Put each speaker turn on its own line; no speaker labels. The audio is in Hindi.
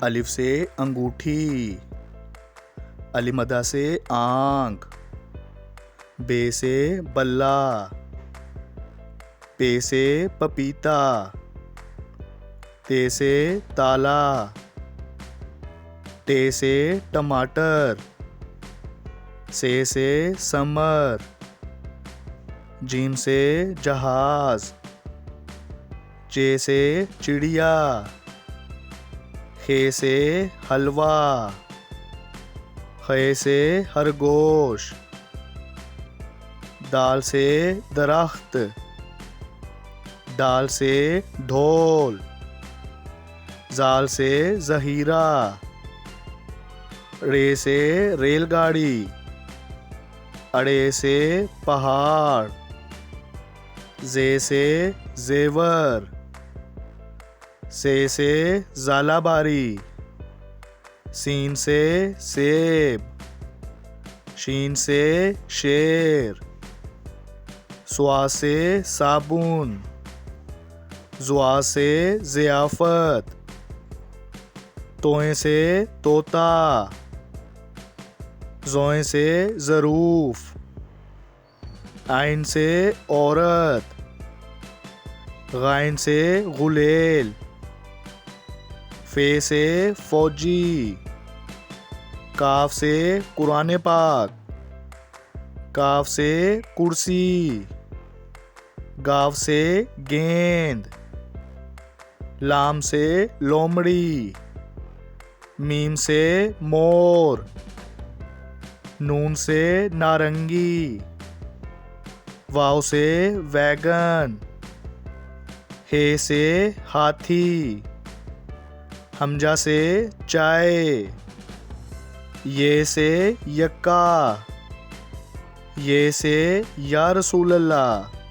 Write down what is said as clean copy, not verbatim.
अलिफ से अंगूठी, अलिमदा से आंख, बे से बल्ला, पे से पपीता, ते से ताला, टे से टमाटर, से समर, जीम से जहाज, चे से चिड़िया, खे से हलवा, खे से खरगोश, दाल से दरख्त, दाल से ढोल, जाल से जहीरा, रे से रेलगाड़ी, अड़े से पहाड़, जे से जेवर, से ज़ालाबारी, सीन से सेब, शीन से शेर, स्वा से साबुन, जुआ से ज़ियाफ़त, तोए से तोता, ज़ोए से ज़रूफ़, आइन से औरत, गाइन से गुलेल, फे से फौजी, काफ से कुरान पाक, काफ से कुर्सी, गाव से गेंद, लाम से लोमड़ी, मीम से मोर, नून से नारंगी, वाव से वैगन, हे से हाथी, हमजा से चाय, ये से यक्का, ये से या रसूल अल्लाह।